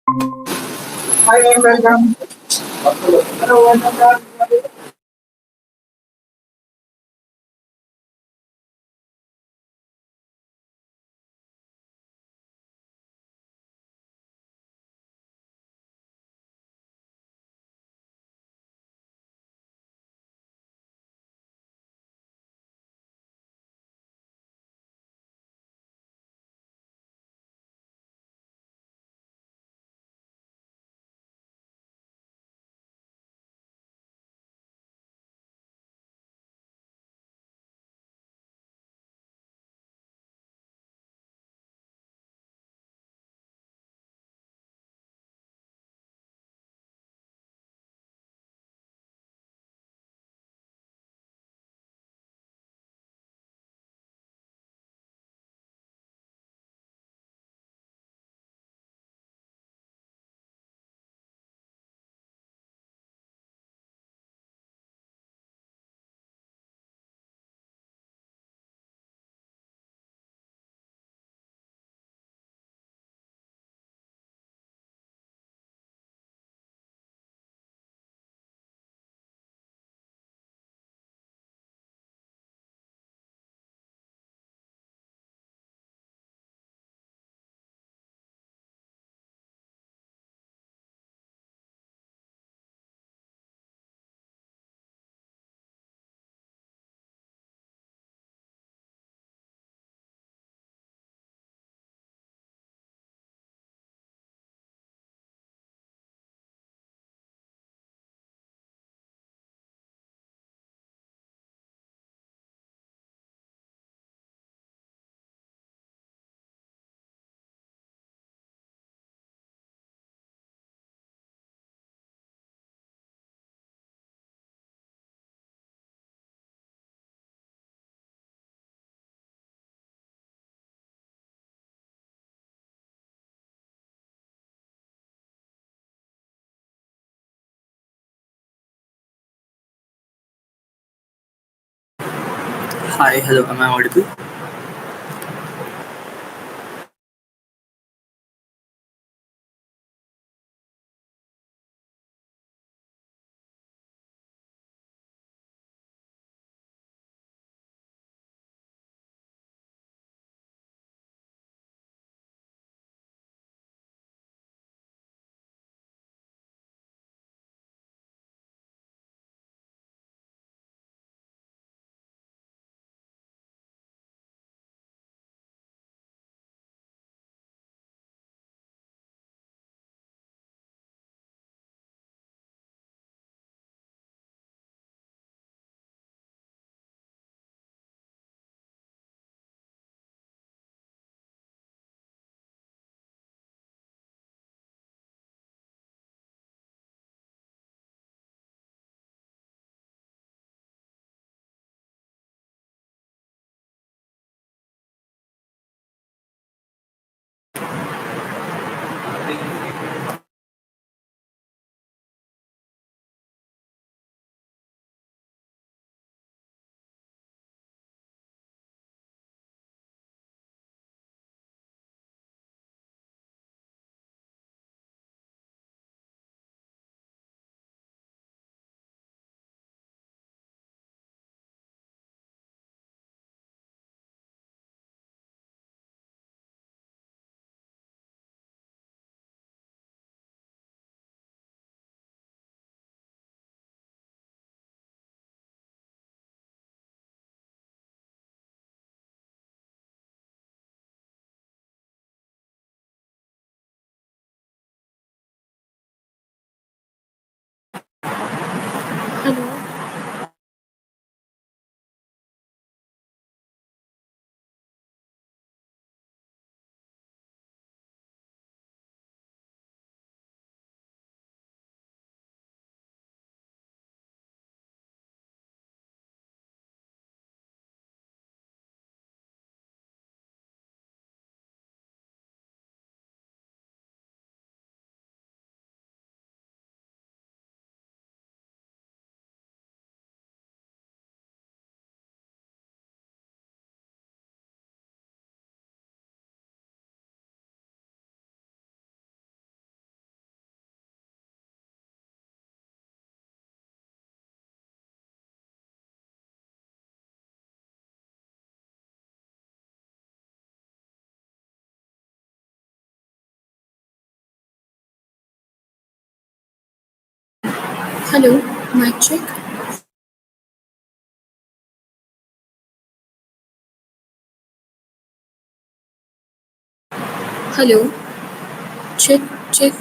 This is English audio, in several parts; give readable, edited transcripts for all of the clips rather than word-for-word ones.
Hi and welcome. Hello, welcome. Hi, hello, am I audible? Hello, mic check. Hello, check, check.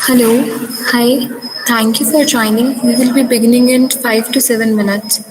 Hello, hi, thank you for joining. We will be beginning in 5 to 7 minutes.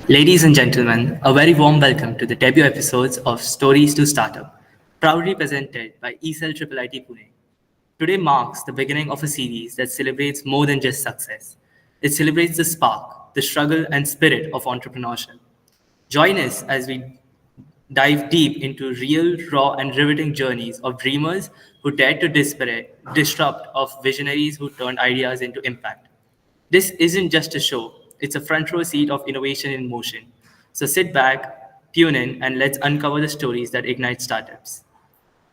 Ladies and gentlemen, a very warm welcome to the debut episodes of Stories to Startup, proudly presented by 𝗘-𝗖𝗲𝗹𝗑 Pune. Today marks the beginning of a series that celebrates more than just success. It celebrates the spark, the struggle, and spirit of entrepreneurship. Join us as we dive deep into real, raw, and riveting journeys of dreamers who dared to disrupt, of visionaries who turned ideas into impact. This isn't just a show, it's a front row seat of innovation in motion. So sit back, tune in, and let's uncover the stories that ignite startups.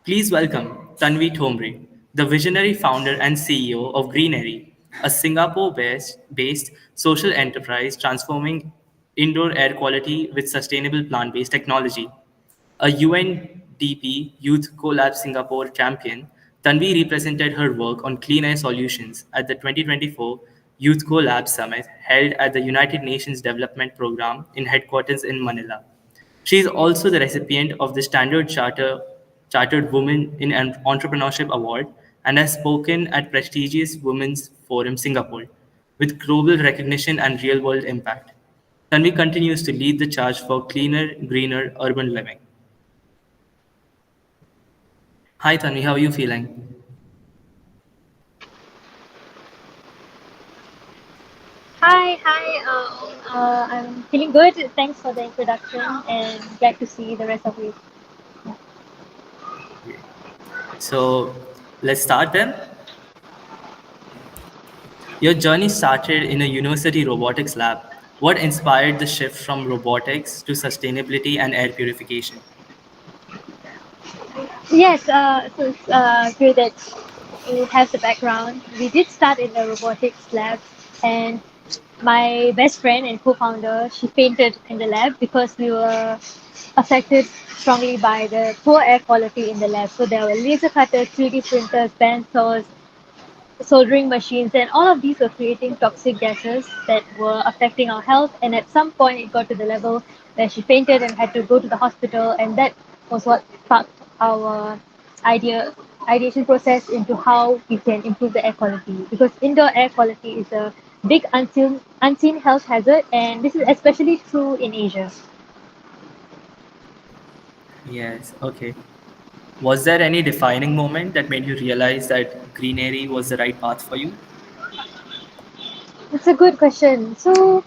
Please welcome 𝗘-𝗖𝗲𝗹𝗹, the visionary founder and CEO of Greenairy, a Singapore-based social enterprise transforming indoor air quality with sustainable plant-based technology. A UNDP Youth Collab Singapore champion, Tanvi represented her work on clean air solutions at the 2024 Youth Collab Summit held at the United Nations Development Programme in headquarters in Manila. She is also the recipient of the Chartered Women in Entrepreneurship Award and has spoken at prestigious Women's Forum Singapore with global recognition and real-world impact. Tanvi continues to lead the charge for cleaner, greener urban living. Hi Tanvi, how are you feeling? Hi. I'm feeling good. Thanks for the introduction and glad to see the rest of you. So let's start then. Your journey started in a university robotics lab. What inspired the shift from robotics to sustainability and air purification? Yes, so it's good that you have the background. We did start in the robotics lab, and my best friend and co-founder, she fainted in the lab because we were affected strongly by the poor air quality in the lab. So there were laser cutters, 3D printers, band saws, soldering machines, and all of these were creating toxic gases that were affecting our health. And at some point, it got to the level where she fainted and had to go to the hospital, and that was what sparked our ideation process into how we can improve the air quality. Because indoor air quality is a big unseen health hazard, and this is especially true in Asia. Yes, okay. Was there any defining moment that made you realize that Greenairy was the right path for you? It's a good question. So,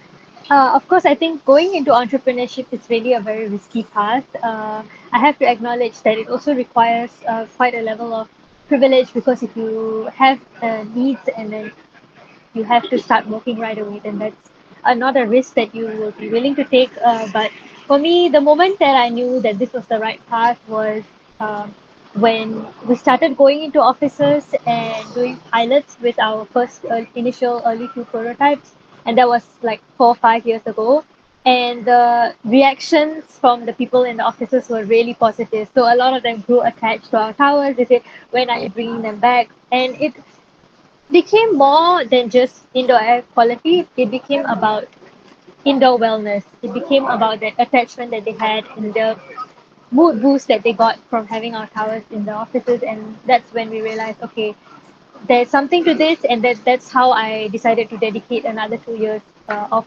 of course, I think going into entrepreneurship is really a very risky path. I have to acknowledge that it also requires quite a level of privilege because if you have needs and then you have to start working right away, then that's not a risk that you will be willing to take. But for me, the moment that I knew that this was the right path was um, when we started going into offices and doing pilots with our first initial early few prototypes, and that was like 4 or 5 years ago. And the reactions from the people in the offices were really positive. So a lot of them grew attached to our towers. They said, "When are you bringing them back?" And it became more than just indoor air quality. It became about indoor wellness. It became about that attachment that they had and the mood boost that they got from having our towers in the offices. And that's when we realized, okay, there's something to this, and that's how I decided to dedicate another 2 years of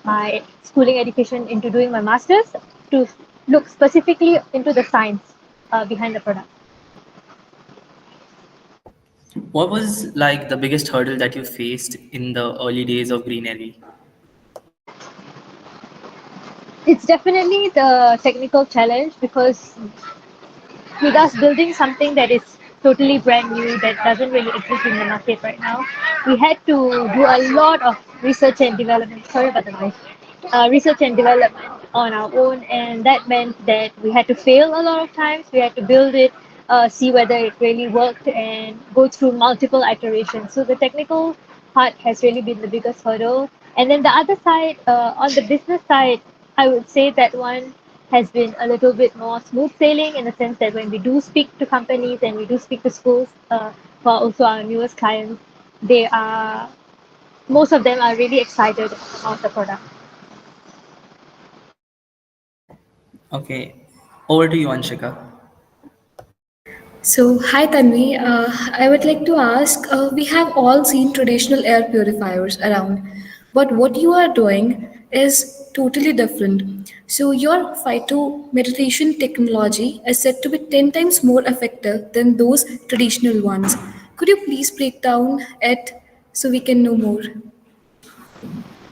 my schooling education into doing my masters to look specifically into the science behind the product. What was like the biggest hurdle that you faced in the early days of Greenairy? It's definitely the technical challenge because with us building something that is totally brand new that doesn't really exist in the market right now, we had to do a lot of research and development. Sorry about the noise. Research and development on our own, and that meant that we had to fail a lot of times. We had to build it, see whether it really worked, and go through multiple iterations. So the technical part has really been the biggest hurdle. And then the other side, on the business side, I would say that one has been a little bit more smooth sailing in the sense that when we do speak to companies and we do speak to schools, who are also our newest clients, they are most of them are really excited about the product. Okay, over to you, Anshika. So, hi Tanvi. I would like to ask, we have all seen traditional air purifiers around, but what you are doing is totally different. So, your phytomeditation technology is said to be 10 times more effective than those traditional ones. Could you please break down it so we can know more?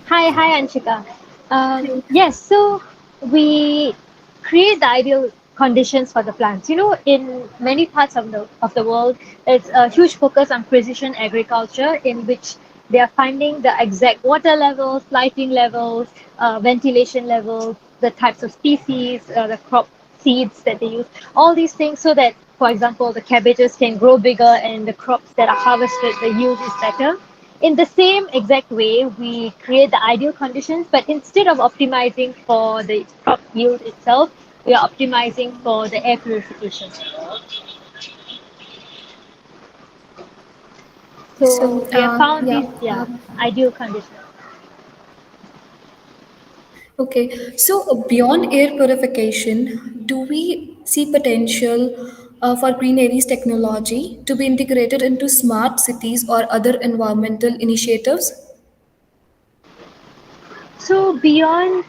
Hi, Anshika. Yes, so we create the ideal conditions for the plants. You know, in many parts of the world, there's a huge focus on precision agriculture, in which they are finding the exact water levels, lighting levels, ventilation levels, the types of species, the crop seeds that they use, all these things, so that, for example, the cabbages can grow bigger and the crops that are harvested, the yield is better. In the same exact way, we create the ideal conditions, but instead of optimizing for the crop yield itself, we are optimizing for the air purification. So, So we have found yeah. these, yeah, ideal conditions. Okay, so beyond air purification, do we see potential for Greenairy's technology to be integrated into smart cities or other environmental initiatives? So beyond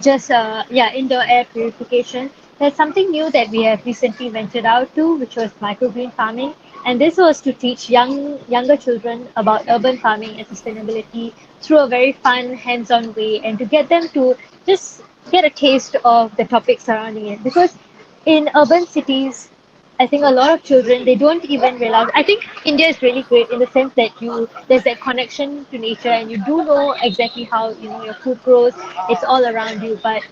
just indoor air purification, there's something new that we have recently ventured out to, which was microgreen farming, and this was to teach younger children about urban farming and sustainability through a very fun hands-on way, and to get them to just get a taste of the topics surrounding it. Because in urban cities, I think a lot of children, they don't even realize. I think India is really great in the sense that there's that connection to nature, and you do know exactly how your food grows. It's all around you. But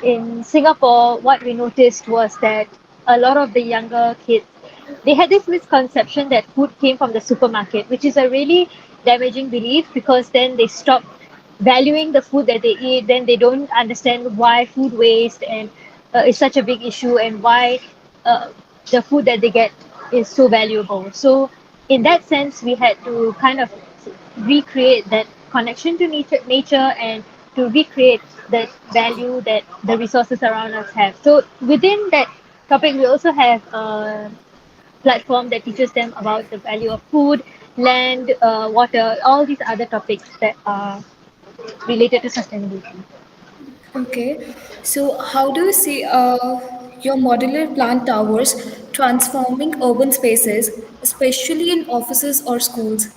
in Singapore, what we noticed was that a lot of the younger kids, they had this misconception that food came from the supermarket, which is a really damaging belief, because then they stop valuing the food that they eat. Then they don't understand why food waste and is such a big issue, and why uh, the food that they get is so valuable. So in that sense, we had to kind of recreate that connection to nature, and to recreate that value that the resources around us have. So within that topic, we also have a platform that teaches them about the value of food, land, water, all these other topics that are related to sustainability. Okay, so how do you see your modular plant towers transforming urban spaces, especially in offices or schools?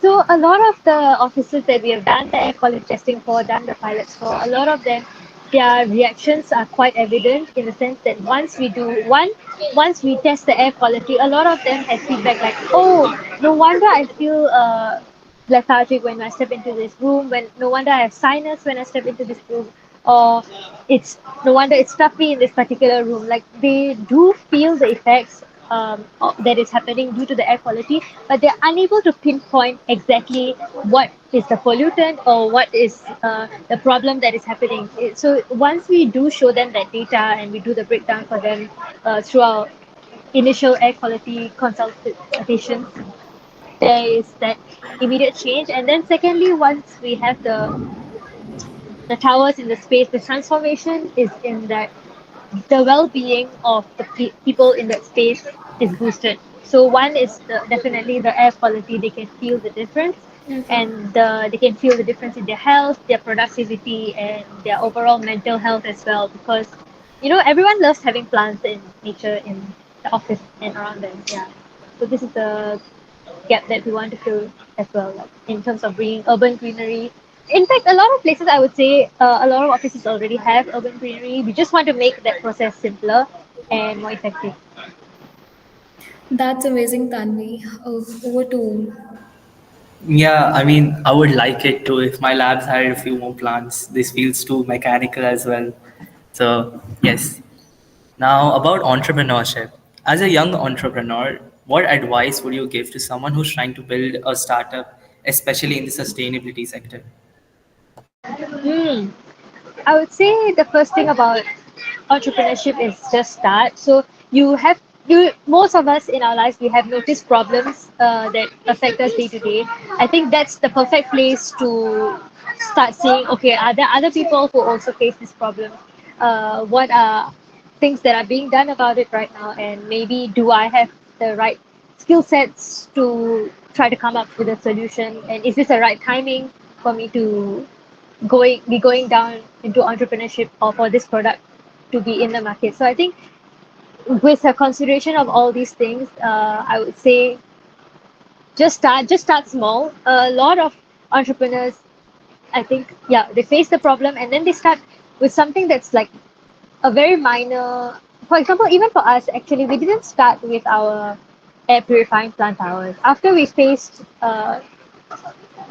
So a lot of the offices that we have done the air quality testing for, done the pilots for, a lot of them, their reactions are quite evident, in the sense that once we test the air quality, a lot of them have feedback like, oh, no wonder I feel lethargic when I step into this room, when no wonder I have sinus when I step into this room, or it's no wonder it's stuffy in this particular room. Like, they do feel the effects that is happening due to the air quality, but they're unable to pinpoint exactly what is the pollutant, or what is the problem that is happening. So once we do show them that data, and we do the breakdown for them through our initial air quality consultations, there is that immediate change. And then secondly, once we have the towers in the space, the transformation is in that the well-being of the people in that space is boosted. So one is definitely the air quality. They can feel the difference, Okay. and they can feel the difference in their health, their productivity, and their overall mental health as well. Because everyone loves having plants in nature, in the office and around them. Yeah. So this is the gap that we want to fill as well, like in terms of bringing urban greenery. In fact, a lot of places, I would say, a lot of offices already have urban greenery. We just want to make that process simpler and more effective. That's amazing, Tanvi. Over to Yeah, I mean, I would like it too if my labs had a few more plants. This feels too mechanical as well. So, yes. Now, about entrepreneurship. As a young entrepreneur, what advice would you give to someone who's trying to build a startup, especially in the sustainability sector? Hmm. I would say the first thing about entrepreneurship is just start. So most of us in our lives, we have noticed problems that affect us day to day. I think that's the perfect place to start saying, okay, are there other people who also face this problem? What are things that are being done about it right now, and maybe do I have the right skill sets to try to come up with a solution, and is this the right timing for me to going down into entrepreneurship or for this product to be in the market. So I think with a consideration of all these things, I would say just start small. A lot of entrepreneurs, I think, yeah, they face the problem and then they start with something that's like a very minor. For example, even for us, actually, we didn't start with our air purifying plant ours. After we faced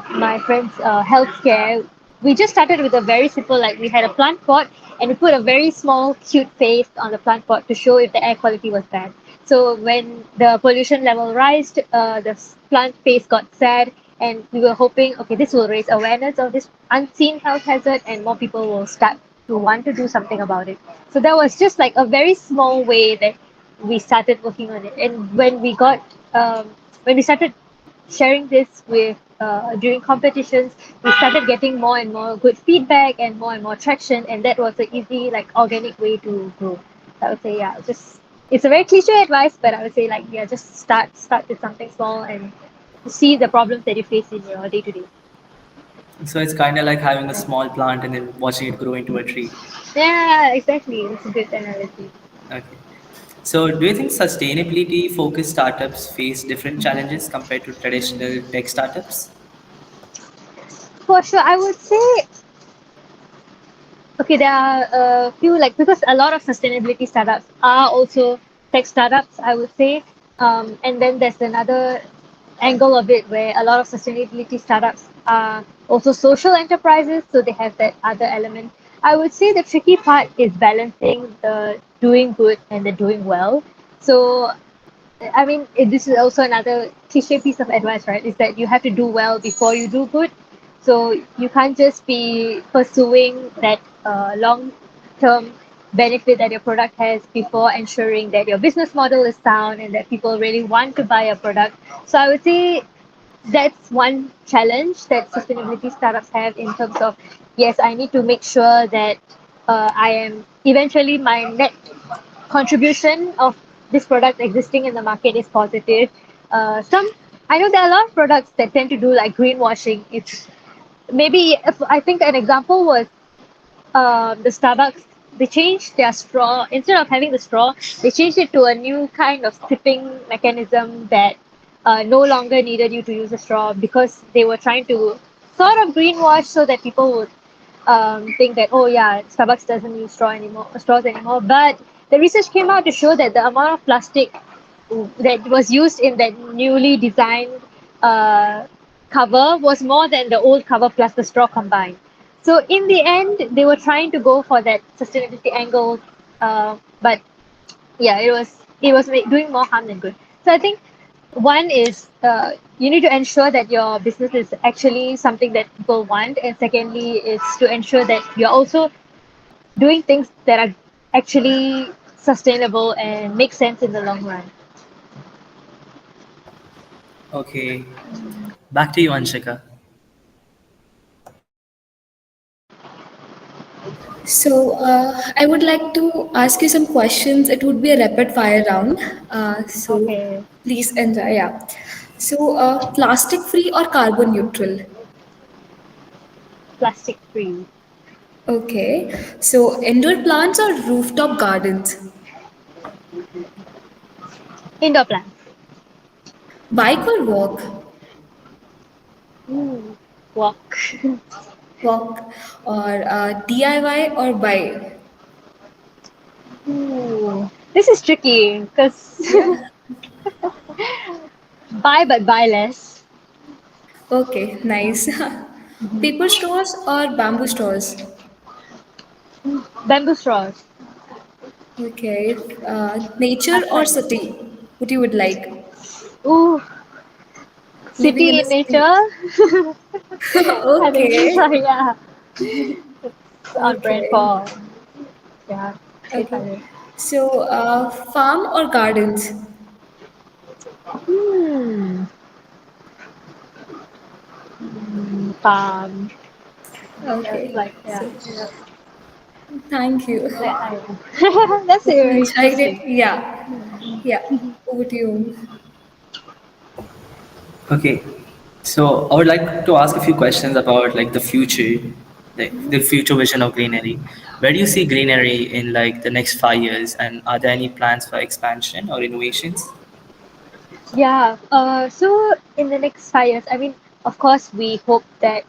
my friend's healthcare, we just started with a very simple, like we had a plant pot and we put a very small, cute face on the plant pot to show if the air quality was bad. So when the pollution level rised, the plant face got sad, and we were hoping, okay, this will raise awareness of this unseen health hazard, and more people will start to want to do something about it. So that was just like a very small way that we started working on it. And when we started sharing this with during competitions, we started getting more and more good feedback and more traction, and that was an easy, like, organic way to grow. I would say, yeah, just it's a very cliche advice, but I would say, like, yeah, just start with something small and see the problems that you face in your day to day. So it's kind of like having a small plant and then watching it grow into a tree. Yeah, exactly. That's a good analogy. Okay. So do you think sustainability focused startups face different challenges compared to traditional tech startups? For sure, I would say, okay, there are a few, like, because a lot of sustainability startups are also tech startups, I would say. And then there's another angle of it where a lot of sustainability startups are also social enterprises, so they have that other element. I would say the tricky part is balancing the doing good and the doing well. So I mean, this is also another cliche piece of advice, right? Is that you have to do well before you do good. So you can't just be pursuing that long-term benefit that your product has before ensuring that your business model is sound and that people really want to buy your product. So I would say that's one challenge that sustainability startups have in terms of, yes, I need to make sure that I am eventually my net contribution of this product existing in the market is positive. Some I know there are a lot of products that tend to do like greenwashing. It's maybe if, I think an example was the Starbucks. They changed their straw instead of having the straw. They changed it to a new kind of sipping mechanism that no longer needed you to use a straw because they were trying to sort of greenwash so that people would think that, oh yeah, Starbucks doesn't use straws anymore. But the research came out to show that the amount of plastic that was used in that newly designed uh, cover was more than the old cover plus the straw combined. So in the end, they were trying to go for that sustainability angle, but yeah, it was doing more harm than good. So I think one is you need to ensure that your business is actually something that people want, and secondly is to ensure that you're also doing things that are actually sustainable and make sense in the long run. Okay. Back to you, Anshika. So, I would like to ask you some questions. It would be a rapid fire round. So, Okay, please enjoy. Yeah. So, plastic free or carbon neutral? plastic free, Okay. So, indoor plants or rooftop gardens? indoor plants. Bike or walk? Ooh, walk. Walk. Or DIY or buy? Ooh, this is tricky because Yeah. buy but buy less. Okay, nice. Paper straws or bamboo straws? Bamboo straws. Okay. Nature Hard or one. city? What you would like? Ooh, Living in city the in nature. city. I think Okay. yeah, it's on brand Okay. for yeah, shade Okay. color. So, farm or gardens? Hmm. Farm. Yes, Okay. like yeah. So, Yeah. Thank you. That's very Means I did, interesting. yeah, yeah. Over to you. Okay, so I would like to ask a few questions about like the future, the future vision of Greenairy. Where do you see Greenairy in like the next 5 years, and are there any plans for expansion or innovations? Yeah. So in the next 5 years, I mean, of course, we hope that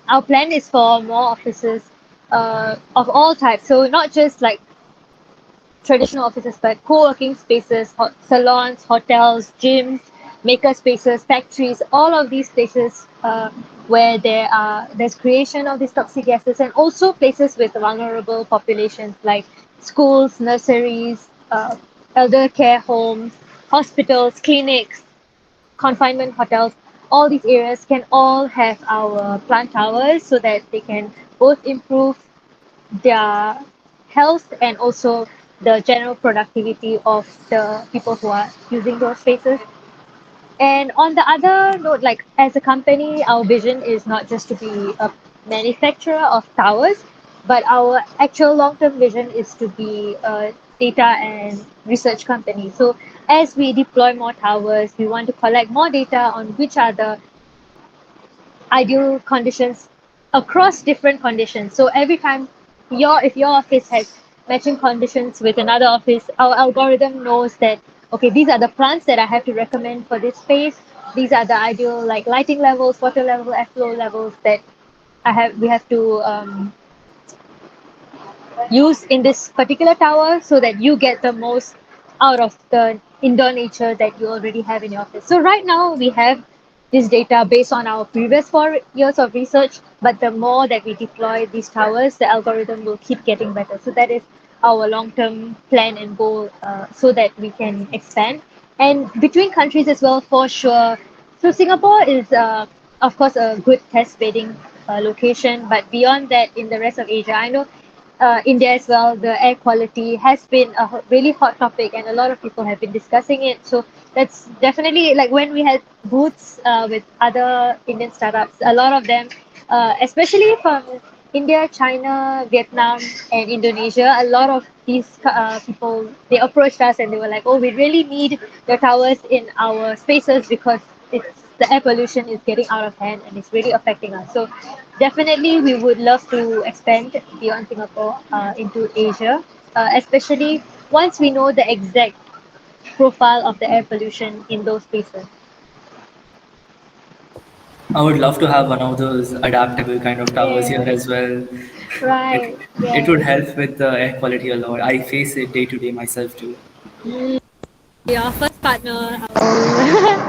our plan is for more offices of all types. So not just like traditional offices, but co-working spaces, salons, hotels, gyms, maker spaces, factories, all of these places where there's creation of these toxic gases, and also places with vulnerable populations like schools, nurseries, elder care homes, hospitals, clinics, confinement hotels. All these areas can all have our plant towers so that they can both improve their health and also the general productivity of the people who are using those spaces. And on the other note, like as a company, our vision is not just to be a manufacturer of towers, but our actual long-term vision is to be a data and research company. So as we deploy more towers, we want to collect more data on which are the ideal conditions across different conditions. So every time if your office has matching conditions with another office, our algorithm knows that okay, these are the plants that I have to recommend for this space. These are the ideal like lighting levels, water level, airflow levels that we have to use in this particular tower so that you get the most out of the indoor nature that you already have in your office. So right now we have this data based on our previous 4 years of research, but the more that we deploy these towers, the algorithm will keep getting better. So that is our long-term plan and goal so that we can expand. And between countries as well, for sure. So Singapore is, of course, a good test bedding location, but beyond that, in the rest of Asia, I know India as well, the air quality has been a really hot topic, and a lot of people have been discussing it. So that's definitely like when we had booths with other Indian startups, a lot of them, especially from India, China, Vietnam, and Indonesia, a lot of these people they approached us and they were like, "Oh, we really need the towers in our spaces because the air pollution is getting out of hand and it's really affecting us." So definitely, we would love to expand beyond Singapore into Asia, especially once we know the exact profile of the air pollution in those places. I would love to have one of those adaptable kind of towers here Yeah, as well. It right. it would Yes. help with the air quality a lot. I face it day to day myself too. Your first partner. Oh.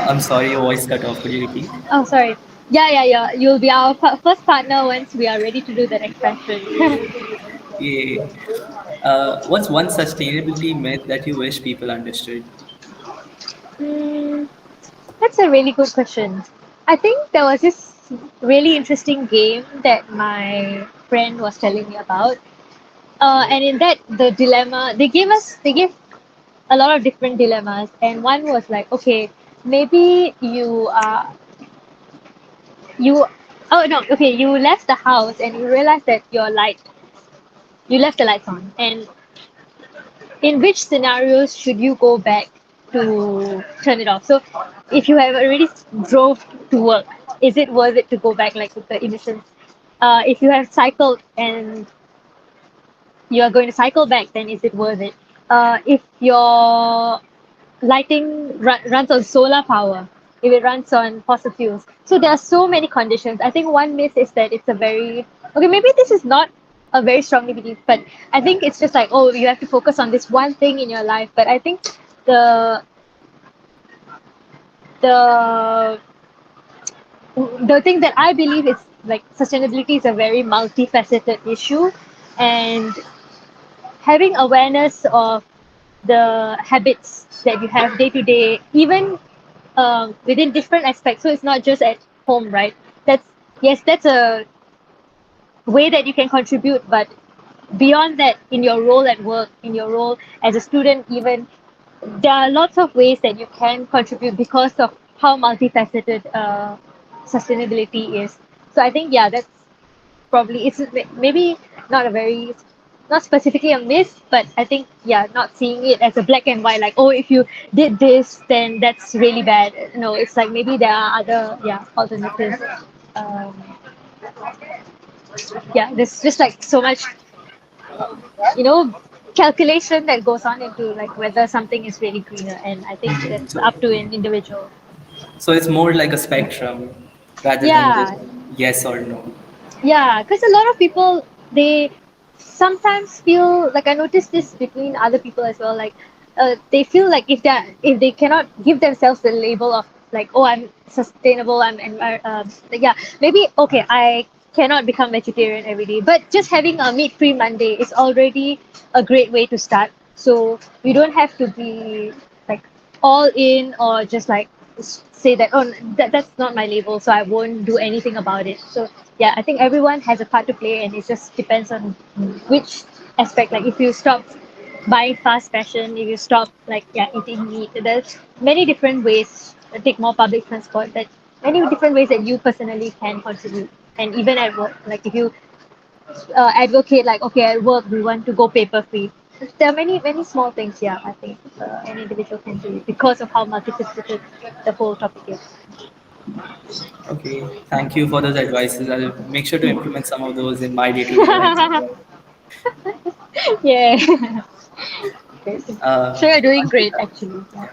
I'm sorry, your voice cut off. Could you repeat? Oh, sorry. Yeah, yeah, yeah. You'll be our first partner once we are ready to do that expansion. Yeah. What's one sustainability myth that you wish people understood? Hmm, that's a really good question. I think there was this really interesting game that my friend was telling me about. And in that, the dilemma they gave a lot of different dilemmas, and one was like, okay, maybe you oh no, okay, you left the house and you realized that you left the lights on, and in which scenarios should you go back to turn it off? So if you have already drove to work, is it worth it to go back like with the emissions? If you have cycled and you are going to cycle back, then is it worth it? If your lighting runs on solar power, if it runs on fossil fuels. So there are so many conditions. I think one myth is that it's a very okay, maybe this is not a very strongly belief, but I think it's just like, oh, you have to focus on this one thing in your life. But I think the the the thing that I believe is like sustainability is a very multifaceted issue, and having awareness of the habits that you have day to day, even within different aspects. So it's not just at home, right? That's yes, that's a way that you can contribute, but beyond that, in your role at work, in your role as a student, even there are lots of ways that you can contribute because of how multifaceted sustainability is. So I think yeah, that's probably it's maybe not a very not specifically a miss, but I think yeah, not seeing it as a black and white like oh if you did this then that's really bad. No, it's like maybe there are other yeah alternatives. Um, yeah, there's just like so much you know calculation that goes on into like whether something is really greener, and I think that's So, up to an individual. so it's more like a spectrum rather than just Yeah, yes or no. yeah, because a lot of people they sometimes feel like I noticed this between other people as well. Like, they feel like if they cannot give themselves the label of like, oh, I'm sustainable, like, yeah, maybe okay, I cannot become vegetarian every day, but just having a meat-free Monday is already a great way to start. So you don't have to be like all in or just like say that oh that's not my label so I won't do anything about it. So yeah, I think everyone has a part to play and it just depends on which aspect. Like if you stop buying fast fashion, if you stop like yeah eating meat, there's many different ways. Take more public transport, that many different ways that you personally can contribute. And even at work, like if you advocate like okay at work we want to go paper free, there are many small things yeah I think an individual can do because of how multifaceted the whole topic is. Okay, thank you for those advices. I'll make sure to implement some of those in my day-to-day life as well. Yeah. Okay. So you're doing great Anshika, actually. Yeah.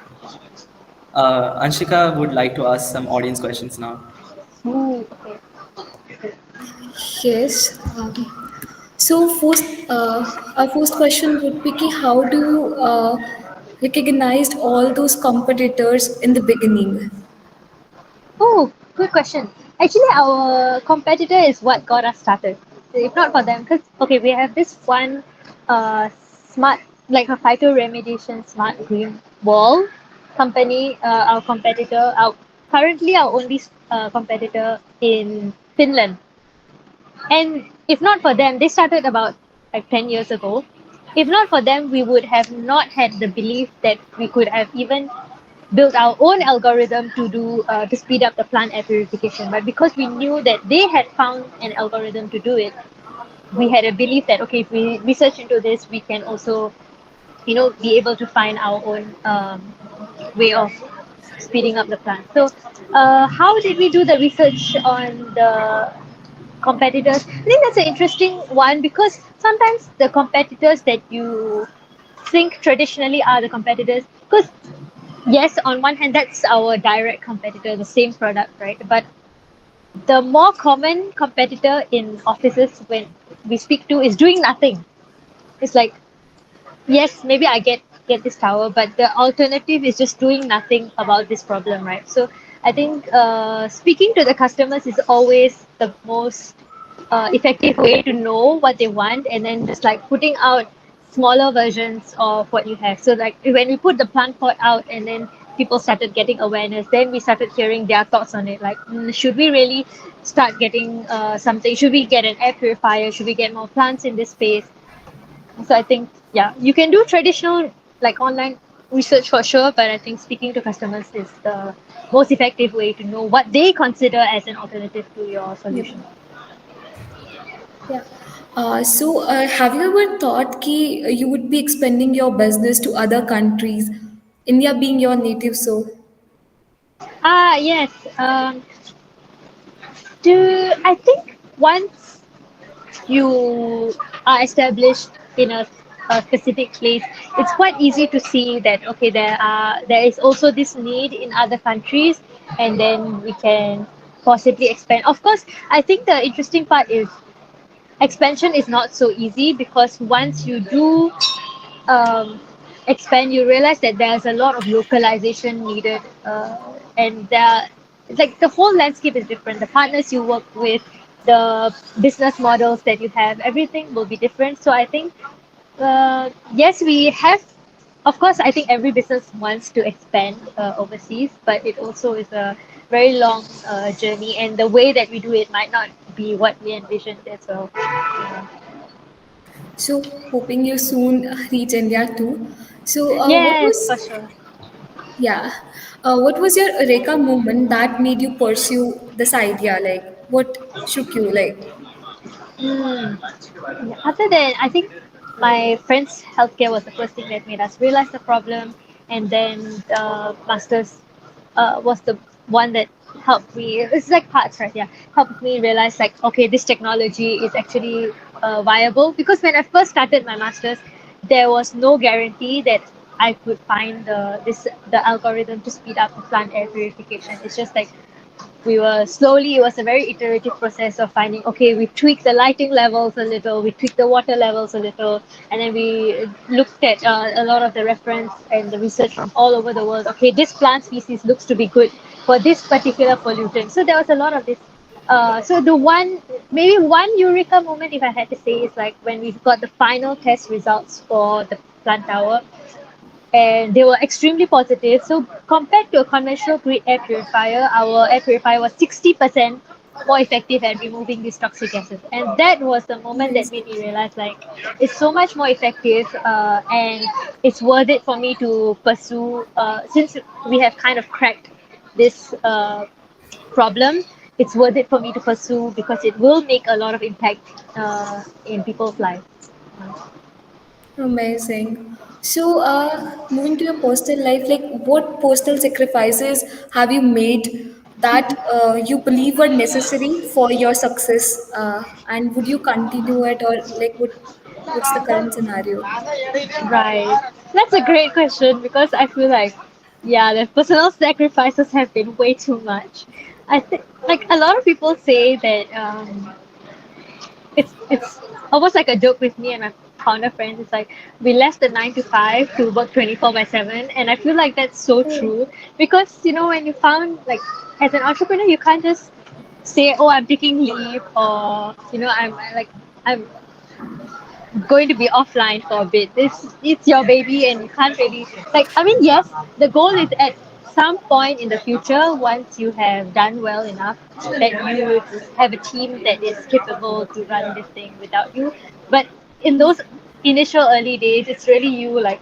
Anshika would like to ask some audience questions now. Ooh, okay. Yes. So first, our first question would be ki how do you recognized all those competitors in the beginning? Oh, good question. Actually, our competitor is what got us started. If not for them, because okay, we have this one smart, like a phytoremediation smart green wall company. Our competitor, our currently our only competitor in Finland. And if not for them, they started about like 10 years ago. If not for them, we would have not had the belief that we could have even built our own algorithm to speed up the plant air purification. But because we knew that they had found an algorithm to do it, we had a belief that okay, if we research into this, we can also be able to find our own way of speeding up the plant. So, how did we do the research on the competitors? I think that's an interesting one because sometimes the competitors that you think traditionally are the competitors, because yes, on one hand, that's our direct competitor, the same product, right? But the more common competitor in offices when we speak to is doing nothing. It's like, yes, maybe I get this tower, but the alternative is just doing nothing about this problem, right? So I think speaking to the customers is always the most effective way to know what they want, and then just like putting out smaller versions of what you have. So like when we put the plant pot out, and then people started getting awareness, then we started hearing their thoughts on it. Like, should we really start getting something? Should we get an air purifier? Should we get more plants in this space? So I think, yeah, you can do traditional like online research for sure, but I think speaking to customers is the most effective way to know what they consider as an alternative to your Yeah. solution. Yeah. So, have you ever thought ki you would be expanding your business to other countries, India being your native soul? Ah, yes. Do I think once you are established in a specific place, it's quite easy to see that okay, there is also this need in other countries, and then we can possibly expand. Of course, I think the interesting part is expansion is not so easy because once you do um, expand, you realize that there's a lot of localization needed, and like the whole landscape is different. The partners you work with, the business models that you have, everything will be different. So I think yes, we have. Of course, I think every business wants to expand overseas, but it also is a very long journey, and the way that we do it might not be what we envisioned as well. So, hoping you soon reach India too. So, what Yes, for was sure. yeah, what was your Eureka moment that made you pursue this idea? Like, What shook you like? Mm. Yeah, other than, I think my friend's healthcare was the first thing that made us realize the problem, and then the masters was the one that helped me. It's like parts, right? Yeah, helped me realize like, okay, this technology is actually viable. Because when I first started my masters, there was no guarantee that I could find the algorithm to speed up the plant air purification. It's just like we were slowly, it was a very iterative process of finding, okay, we tweaked the lighting levels a little, we tweaked the water levels a little, and then we looked at a lot of the reference and the research from all over the world. Okay, this plant species looks to be good for this particular pollutant. So there was a lot of this. So the one, maybe one eureka moment, if I had to say, is like when we got the final test results for the plant tower, and they were extremely positive. So compared to a conventional grade air purifier, our air purifier was 60% more effective at removing these toxic gases. And that was the moment that made Amazing. me realize like it's so much more effective, and it's worth it for me to pursue, since we have kind of cracked this problem. It's worth it for me to pursue because it will make a lot of impact in people's lives. Amazing. So, moving to your personal life, like what personal sacrifices have you made that you believe were necessary for your success? And would you continue it, or like what's the current scenario? Right. That's a great question because I feel like, yeah, the personal sacrifices have been way too much. I think, like, a lot of people say that it's almost like a joke with me and my founder friends. It's like we left the 9 to 5 to work 24/7, and I feel like that's so Oh, true because when you found like as an entrepreneur, you can't just say, "Oh, I'm taking leave," or I'm going to be offline for a bit. This it's your baby, and you can't really like. I mean, yes, the goal is at some point in the future, once you have done well enough, that you would have a team that is capable to run this thing without you. But in those initial early days, it's really you like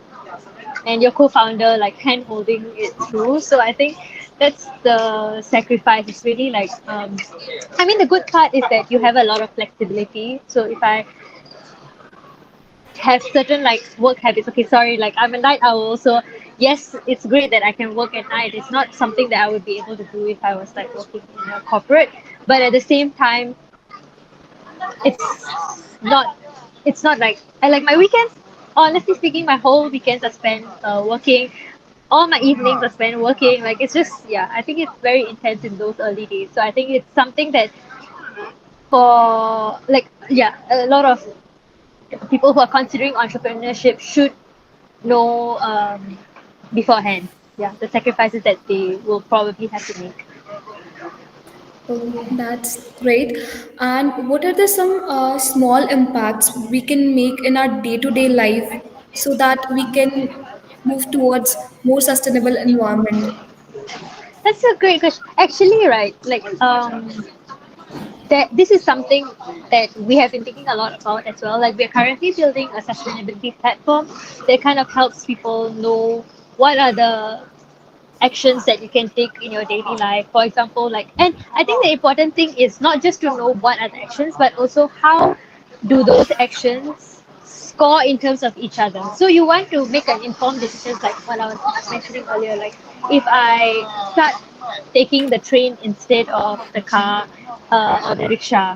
and your co-founder like hand holding it through. So I think that's the sacrifice. It's really like I mean the good part is that you have a lot of flexibility. So if I have certain like work habits. Okay, sorry, like I'm a night owl, so yes, it's great that I can work at night. It's not something that I would be able to do if I was like working in a corporate. But at the same time, it's not it's not like I like my weekends. Honestly speaking, my whole weekends are spent working. All my evenings are spent working. Like it's just yeah, I think it's very intense in those early days. So I think it's something that for like yeah, a lot of people who are considering entrepreneurship should know beforehand. Yeah, the sacrifices that they will probably have to make. oh, that's great. And what are the some small impacts we can make in our day-to-day life so that we can move towards more sustainable environment? That's a great question. Actually, right, like that this is something that we have been thinking a lot about as well. Like we're currently building a sustainability platform that kind of helps people know what are the actions that you can take in your daily life. For example, like, and I think the important thing is not just to know what are the actions, but also how do those actions score in terms of each other. So you want to make an informed decisions, like what I was mentioning earlier. Like if I start taking the train instead of the car or the rickshaw,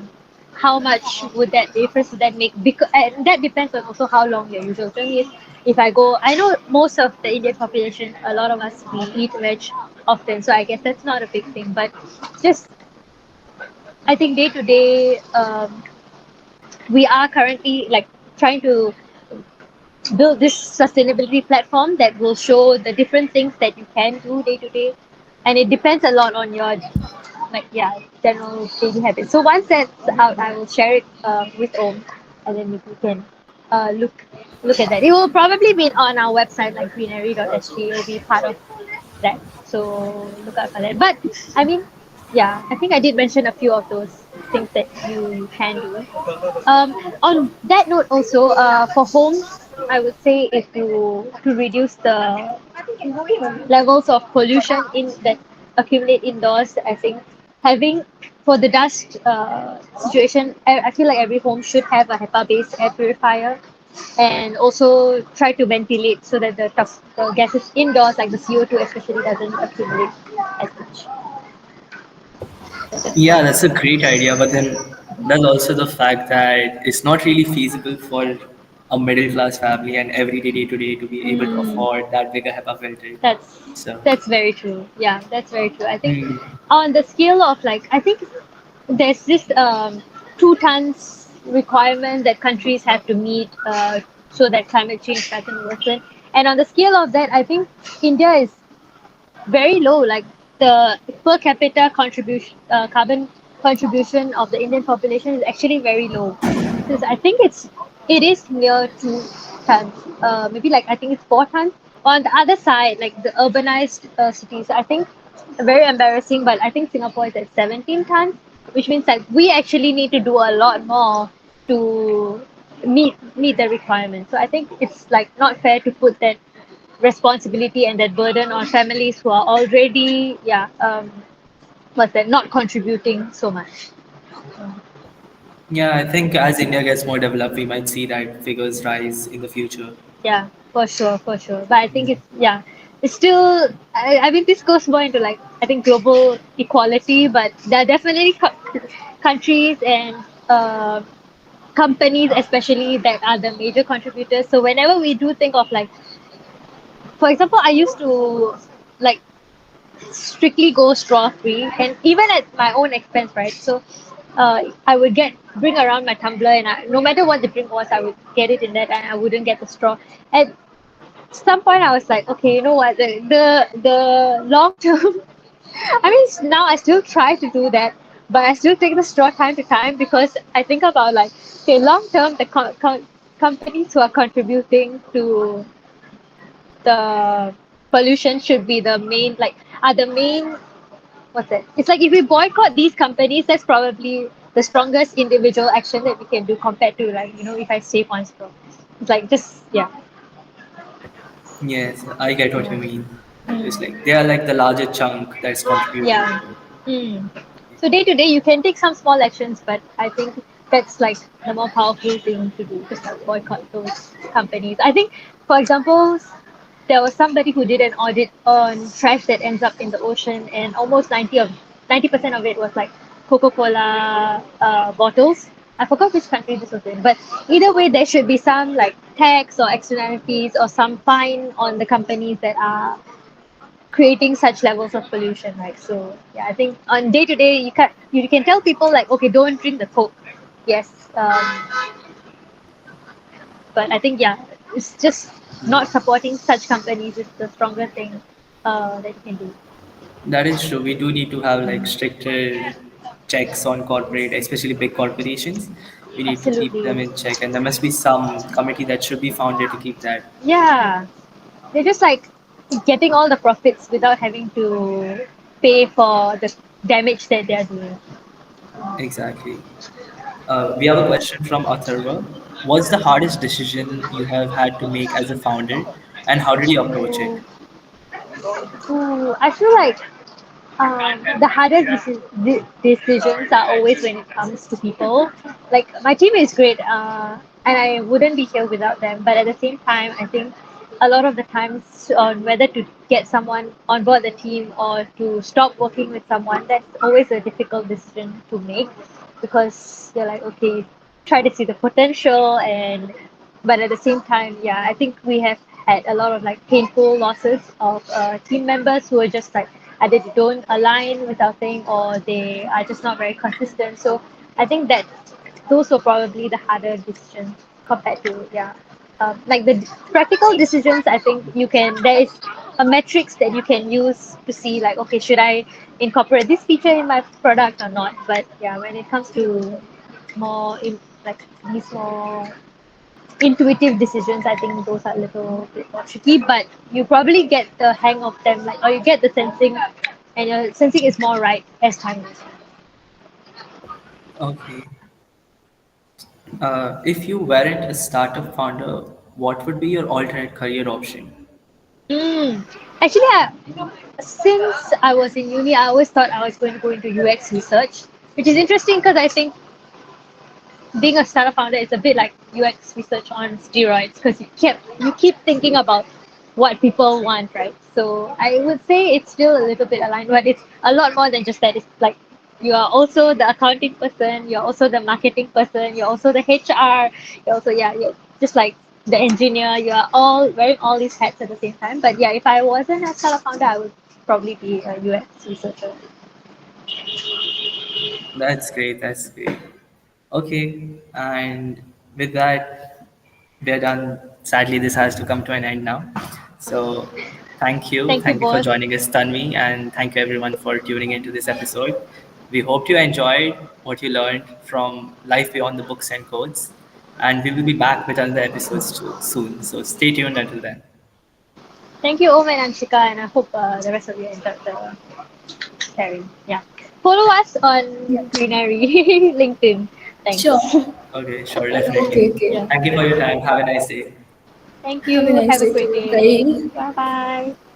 how much would that difference would that make? Because and that depends on also how long your usual journey is. If I go, I know most of the Indian population, a lot of us we eat veg often, so I guess that's not a big thing. But just I think day to day, we are currently like trying to build this sustainability platform that will show the different things that you can do day to day, and it depends a lot on your like yeah general daily habits. So once that's out, I will share it with Om, and then you can look at that. It will probably be on our website like greenairy.sg. It will be part of that. So look out for that. But I mean, yeah, I think I did mention a few of those things that you can do. On that note, also for homes, I would say if you to reduce the levels of pollution in that accumulate indoors, I think having for the dust situation, I feel like every home should have a HEPA-based air purifier, and also try to ventilate so that the gases indoors, like the CO2 especially, doesn't accumulate as much. Yeah, that's a great idea, but then there's also the fact that it's not really feasible for a middle class family and everyday day to day to be able to Mm, afford that bigger HEPA filter. that's So, that's very true. Yeah, that's very true. I think mm, on the scale of like, I think there's this 2 tons requirement that countries have to meet so that climate change doesn't worsen. And on the scale of that, I think India is very low. Like the per capita contribution, carbon contribution of the Indian population is actually very low. Because I think it is near 2 tons. Maybe like I think it's 4 tons. On the other side, like the urbanized cities, I think very embarrassing. But I think Singapore is at 17 tons, which means like we actually need to do a lot more to meet the requirements. So I think it's like not fair to put that responsibility and that burden on families who are already what's that, not contributing so much. yeah, I think as India gets more developed, we might see that figures rise in the future. Yeah, for sure, for sure. But I think it's still. I mean, this goes more into like I think global equality, but there are definitely countries and companies, especially that are the major contributors. So whenever we do think of like, for example, I used to like strictly go straw free, and even at my own expense, right? So I would bring around my tumbler, and no matter what the drink was, I would get it in that, and I wouldn't get the straw. At some point, I was like, okay, you know what? The long term. I mean, now I still try to do that, but I still take the straw time to time because I think about like, okay, long term, the companies who are contributing to the pollution should be the main, like, are the main, what's it? It's like if we boycott these companies, that's probably the strongest individual action that we can do compared to like, if I save one straw. It's like just, yeah. Yes, I get what you Yeah. mean. It's Mm. like they are like the larger chunk that's contributing. Yeah. Mm. So day to day, you can take some small actions, but I think that's like the more powerful thing to do, just like boycott those companies. I think, for example, there was somebody who did an audit on trash that ends up in the ocean, and almost 90% of it was like Coca-Cola bottles. I forgot which country this was in, but either way, there should be some like tax or externalities or some fine on the companies that are creating such levels of pollution, right? So yeah, I think on day to day you can tell people like, okay, don't drink the Coke. Yes, but I think yeah, it's just not supporting such companies is the stronger thing that you can do. That is true. We do need to have like stricter checks on corporate, especially big corporations. We need to keep them Absolutely. in check, and there must be some committee that should be founded to keep that. Yeah, they're just like getting all the profits without having to pay for the damage that they're doing. Exactly. We have a question from Atharva. What's the hardest decision you have had to make as a founder, and how did you approach it? I feel like the hardest decisions are always when it comes to people. Like my team is great, and I wouldn't be here without them. But at the same time, I think a lot of the times on whether to get someone on board the team or to stop working with someone, that's always a difficult decision to make because you're like, okay, try to see the potential, and but at the same time, yeah, I think we have had a lot of like painful losses of team members who are just like either they don't align with our thing or they are just not very consistent. So I think that those were probably the harder decisions compared to like the practical decisions. I think there is a metrics that you can use to see like, okay, should I incorporate this feature in my product or not? But yeah, when it comes to more in like these more intuitive decisions, I think those are a little bit more tricky, but you probably get the hang of them, like, or you get the sensing, and your sensing is more right as time goes on. Okay. If you weren't a startup founder, what would be your alternate career option? Mm. Actually, since I was in uni, I always thought I was going to go into UX research. which is interesting because I think being a startup founder is a bit like UX research on steroids because you keep thinking about what people want, right? So I would say it's still a little bit aligned, but it's a lot more than just that. It's like you are also the accounting person, you're also the marketing person, you're also the HR, you're also you're just like the engineer. You are all wearing all these hats at the same time. But yeah, if I wasn't a startup founder, I would probably be a UX researcher. That's great. That's great. Okay, and with that, we're done. Sadly, this has to come to an end now. So, thank you. Thank you Thank you for both. joining us, Tanvi, and thank you everyone for tuning into this episode. We hope you enjoyed what you learned from life beyond the books and codes, and we will be back with another episodes soon. So, stay tuned until then. Thank you, Om and Anshika, and I hope the rest of you enjoyed the sharing. Yeah. Follow us on Greenairy LinkedIn. Thanks. Sure. Okay, sure, Okay, definitely. okay. Yeah. Thank you for your time. Have a nice day. Thank Have a you. nice Have a day great too. day. Bye. Bye bye.